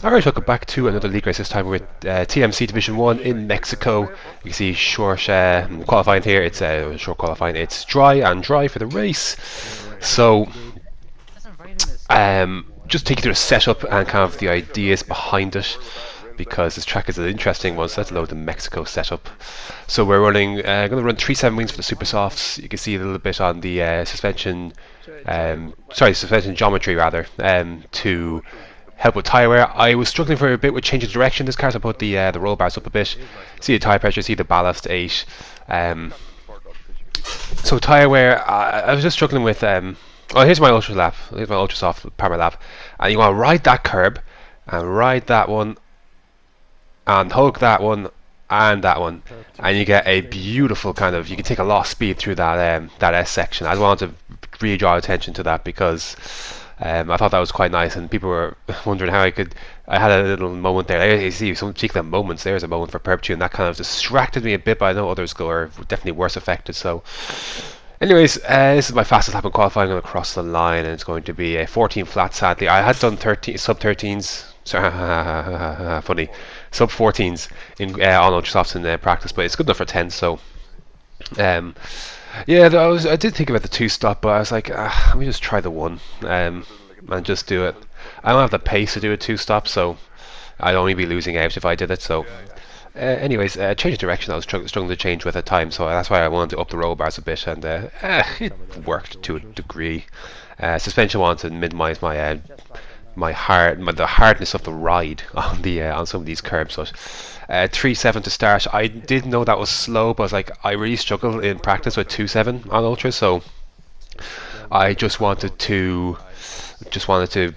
Alright, welcome back to another league race, this time with TMC Division 1 in Mexico. You can see short qualifying here. It's short qualifying. It's dry for the race. So, just take you through the setup and kind of the ideas behind it, because this track is an interesting one. So let's load the Mexico setup. So we're running, going to run 3.7 wings for the super softs. You can see a little bit on the suspension geometry rather, to help with tyre wear. I was struggling for a bit with changing direction this car, so I put the roll bars up a bit. See the tyre pressure, see the ballast 8. So tyre wear, I was just struggling with. Oh, here's my ultra lap. Here's my ultra soft power lap, and you want to ride that curb, and ride that one, and hug that one, and that one, and you get a beautiful kind of. You can take a lot of speed through that that S section. I wanted to really draw attention to that because. I thought that was quite nice, and people were wondering how I could. I had a little moment there. You see, some cheeky moments. There's a moment for perpetuity, and that kind of distracted me a bit. But I know others are definitely worse affected. So, anyways, this is my fastest lap in qualifying. I'm going to cross the line, and it's going to be a 14 flat. Sadly, I had done 13 sub 13s. Sorry, funny, sub 14s in on ultra softs in practice, but it's good enough for 10. So, yeah, I did think about the 2-stop, but I was like, let me just try the 1 and just do it. I don't have the pace to do a 2-stop, so I'd only be losing out if I did it. So, anyways, change of direction I was struggling to change with at times, so that's why I wanted to up the roll bars a bit, and it worked to a degree. Suspension wanted to minimise my the hardness of the ride on the on some of these curbs. So 3.7 to start. I did know that was slow, but I was like, I really struggle in practice with 2.7 on ultra, so I just wanted to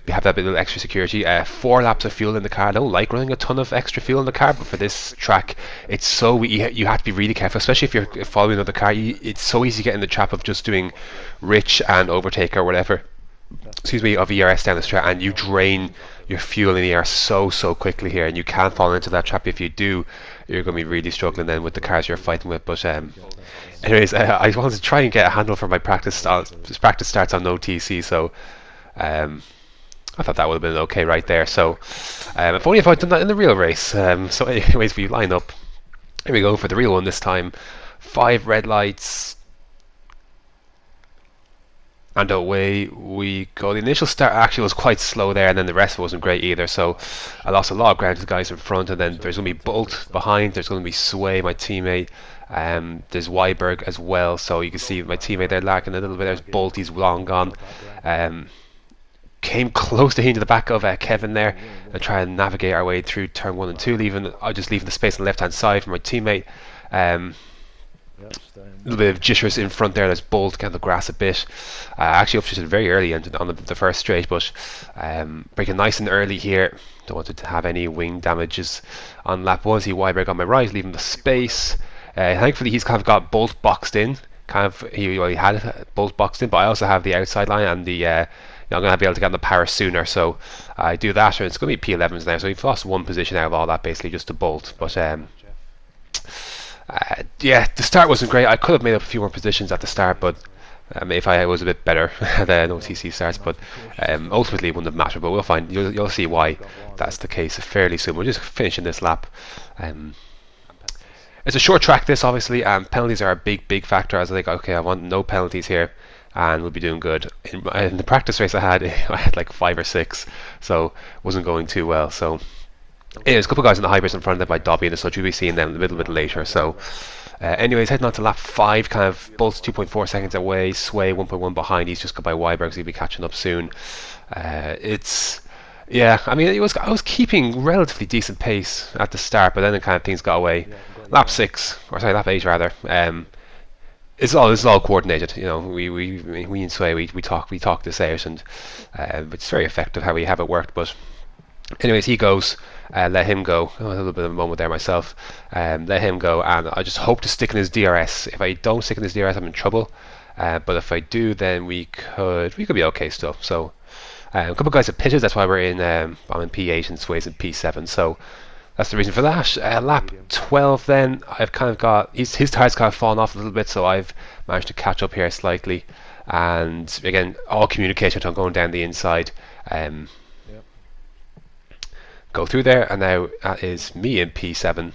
have that bit of extra security. 4 laps of fuel in the car. I don't like running a ton of extra fuel in the car, but for this track, it's so you have to be really careful, especially if you're following another car. It's so easy to get in the trap of just doing rich and overtake or whatever. Excuse me, of ERS down the straight, and you drain your fuel in the air so quickly here, and you can't fall into that trap. If you do, you're going to be really struggling then with the cars you're fighting with. But anyways, I wanted to try and get a handle for my practice starts on no TC, so I thought that would have been okay right there. So if only if I'd done that in the real race. So anyways, we line up. Here we go for the real one this time. 5 red lights. And away we go. The initial start actually was quite slow there, and then the rest wasn't great either. So I lost a lot of ground to the guys in front, and then there's going to be Bolt behind. There's going to be Sway, my teammate. There's Weiberg as well. So you can see my teammate there lacking a little bit. There's Bolt. He's long gone. Came close to hitting the back of Kevin there, and try and navigate our way through turn 1 and 2. Leaving the space on the left hand side for my teammate. A little bit of jitters in front there. There's Bolt kind of the grass a bit. Actually upshifted very early on the first straight, but breaking nice and early here. Don't want it to have any wing damages on lap 1. See Weiberg on my right, leaving the space. Thankfully he's kind of got Bolt boxed in. He had Bolt boxed in, but I also have the outside line and the I'm going to be able to get on the power sooner, so I do that, and it's going to be P11s now. So we've lost 1 position out of all that, basically just to Bolt. But yeah, the start wasn't great. I could have made up a few more positions at the start, but if I was a bit better than OTC starts, but ultimately it wouldn't have mattered. But we'll find. You'll see why that's the case fairly soon. We're just finishing this lap. It's a short track, this obviously, and penalties are a big factor. I was like, okay, I want no penalties here, and we'll be doing good. In the practice race I had like 5 or 6, so wasn't going too well. So. Yeah, there's a couple of guys in the hybrids in front of them by Dobby and such. We'll be seeing them a little bit later. So, anyways, heading on to lap 5, kind of Bolt's 2.4 seconds away, Sway 1.1 behind. He's just got by Weiberg, so he'll be catching up soon. Yeah, I mean, I was keeping relatively decent pace at the start, but then the kind of things got away. Lap 8 rather. It's all coordinated. You know, we and Sway we talk this out, and it's very effective how we have it worked. But anyways, he goes. Let him go. A little bit of a moment there myself. Let him go, and I just hope to stick in his DRS. If I don't stick in his DRS, I'm in trouble. But if I do, then we could be okay still. So a couple of guys have pitted. That's why we're in. I'm in P8 and Sway's in P7. So that's the reason for that. Lap 12. Then I've kind of got his tires kind of fallen off a little bit, so I've managed to catch up here slightly. And again, all communication. I'm going down the inside. go through there, and now that is me in P7.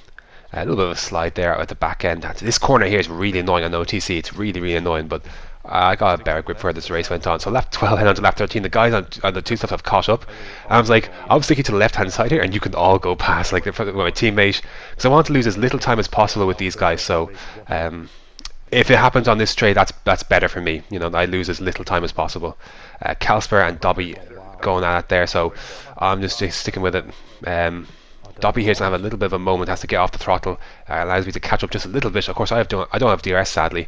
A little bit of a slide there at the back end. This corner here is really annoying on OTC. It's really, really annoying, but I got a better grip where this race went on. So lap 12 and on to lap 13, the guys on the two stuff have caught up. And I was like, I'm sticking to the left-hand side here, and you can all go past, like with my teammate, because I want to lose as little time as possible with these guys. So if it happens on this straight, that's better for me. You know, I lose as little time as possible. Kalsper and Dobby going at it there, so I'm just sticking with it. Dobby here's gonna have a little bit of a moment, has to get off the throttle, allows me to catch up just a little bit. Of course, I don't have DRS sadly.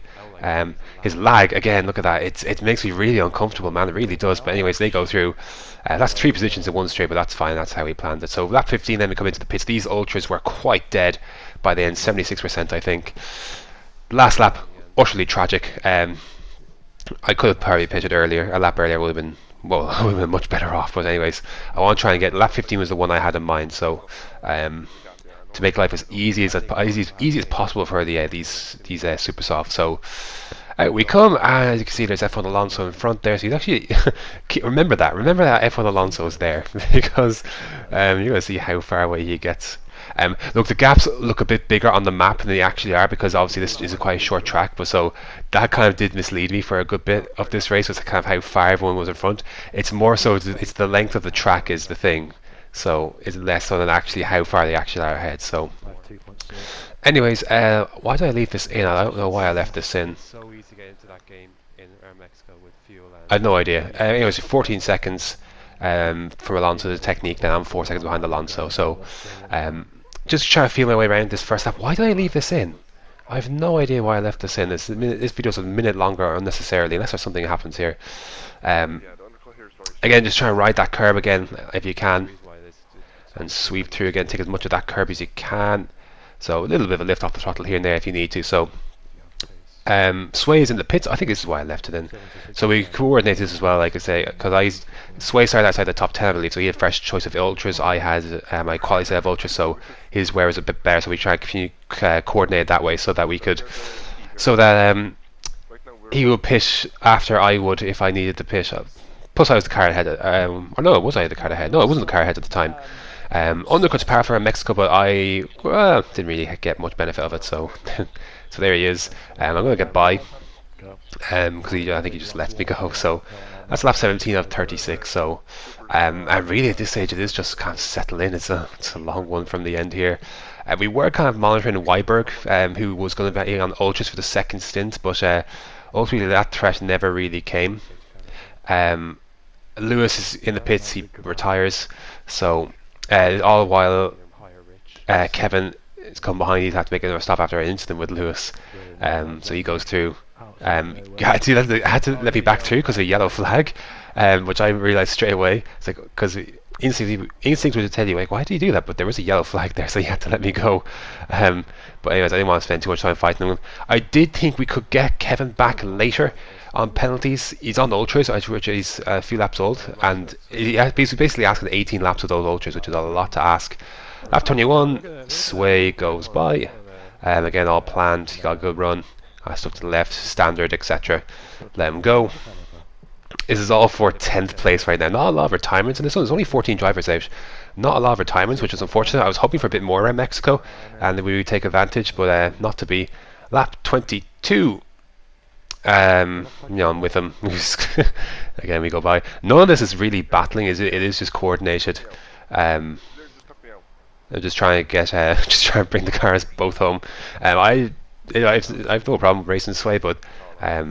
His lag again, look at that. It makes me really uncomfortable, man. It really does. But anyways, they go through. That's 3 positions in one straight, but that's fine. That's how we planned it. So lap 15, then we come into the pits. These ultras were quite dead by the end, 76% I think. Last lap, utterly tragic. I could have probably pitted earlier. A lap earlier would have been. Well, I would have been much better off, but anyways, I want to try and get lap 15 was the one I had in mind, so to make life as easy as possible for these super soft. So out we come, and as you can see, there's F1 Alonso in front there. So he's actually remember that F1 Alonso is there because you're going to see how far away he gets. Look, the gaps look a bit bigger on the map than they actually are, because obviously this is quite a short track, but so that kind of did mislead me for a good bit of this race. It's kind of how far everyone was in front. It's more so it's the length of the track is the thing, so it's less so than actually how far they actually are ahead. So anyways, why did I leave this in? I don't know why I left this in. So easy to get into that game in Mexico with fuel. I have no idea. Anyways, 14 seconds from Alonso the technique, then I'm 4 seconds behind Alonso. So just trying to feel my way around this first lap. Why did I leave this in? I have no idea why I left this in. This video is a minute longer unnecessarily, unless there's something that happens here. Again, just try and ride that curb again if you can, and sweep through again. Take as much of that curb as you can. So a little bit of a lift off the throttle here and there if you need to. So Sway is in the pits. I think this is why I left it in. So we coordinate this as well, like I say, because Sway started outside the top 10, I believe, so he had fresh choice of ultras. I had my quality set of ultras, so his wear was a bit better. So we tried to coordinate that way so that we could, he would pit after I would if I needed to pit. Plus, I was the car ahead. Or no, was I the car ahead? No, I wasn't the car ahead at the time. Undercuts power for Mexico, but I didn't really get much benefit of it. So. So there he is. I'm going to get by because I think he just lets me go. So that's lap 17 of 36. So and really at this stage it is just kind of settle in. It's a long one from the end here. We were kind of monitoring Weiberg, who was going to be on ultras for the second stint, but ultimately that threat never really came. Lewis is in the pits. He retires. So all the while Kevin has come behind. He's had to make another stop after an incident with Lewis, so he goes through. Had to let me back through because of a yellow flag, which I realised straight away. It's like, because instinct would tell you, like, why did he do that? But there was a yellow flag there, so he had to let me go. But anyways, I didn't want to spend too much time fighting him. I did think we could get Kevin back later on penalties. He's on ultras, which is a few laps old, and he's basically asking 18 laps of those ultras, which is a lot to ask. Lap 21, Sway goes by. Again, all planned. He got a good run. I stuck to the left, standard, etc. Let him go. This is all for 10th place right now. Not a lot of retirements in this one. There's only 14 drivers out. Not a lot of retirements, which is unfortunate. I was hoping for a bit more around Mexico, and we would take advantage, but not to be. Lap 22. I'm with him. Again, we go by. None of this is really battling. It is just coordinated. I'm just trying to get, just trying to bring the cars both home. I've no problem racing this way, but I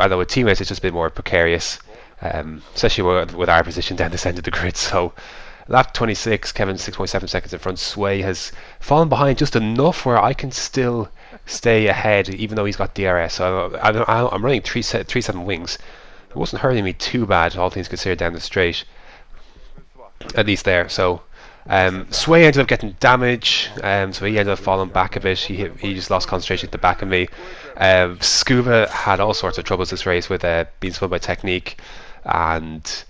know with teammates it's just a bit more precarious, especially with our position down this end of the grid. So lap 26, Kevin 6.7 seconds in front. Sway has fallen behind just enough where I can still stay ahead, even though he's got DRS. So I'm running 3.7 wings. It wasn't hurting me too bad, all things considered, down the straight, at least there. So Sway ended up getting damage, so he ended up falling back a bit. He just lost concentration at the back of me. Scuba had all sorts of troubles this race with being spun by technique, and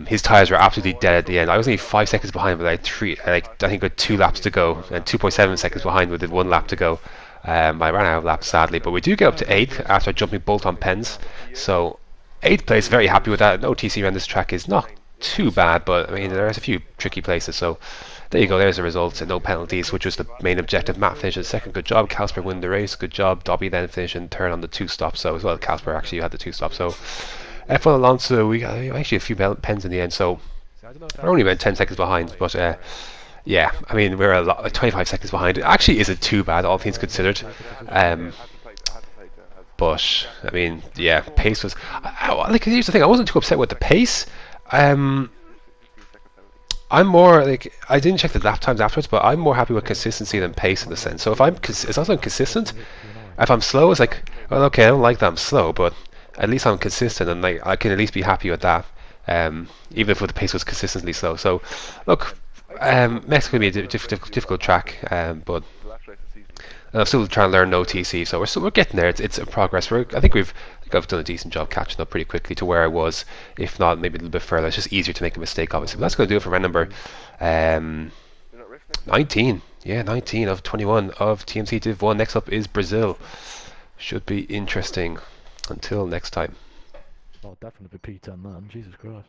his tyres were absolutely dead at the end. I was only 5 seconds behind with I think with 2 laps to go, and 2.7 seconds behind with 1 lap to go. I ran out of laps sadly, but we do get up to 8th after jumping bolt on pens. So 8th place, very happy with that. No TC around this track is not too bad, but I mean there's a few tricky places. So there you go. There's the results and no penalties, which was the main objective. Matt finished second. Good job. Casper win the race. Good job. Dobby then finished in third on the 2-stop. So as well, Casper actually had the 2-stop. So F1 Alonso, we got actually a few pens in the end. So we're only about 10 seconds behind, but yeah, I mean we're like 25 seconds behind. It actually isn't too bad, all things considered. But I mean, yeah, pace was. Like here's the thing, I wasn't too upset with the pace. I'm more like I didn't check the lap times afterwards, but I'm more happy with consistency than pace in the sense. So if as long as I'm consistent, if I'm slow, it's like, well, okay, I don't like that I'm slow, but at least I'm consistent, and like I can at least be happy with that. Even if the pace was consistently slow. So, look, Mexico can be a difficult track, but I'm still trying to learn no TC, so we're getting there. It's a progress. I think I've done a decent job catching up pretty quickly to where I was. If not, maybe a little bit further. It's just easier to make a mistake, obviously. But that's going to do it for round number 19. Yeah, 19 of 21 of TMC Div 1. Next up is Brazil. Should be interesting. Until next time. Oh, definitely P10 man. Jesus Christ.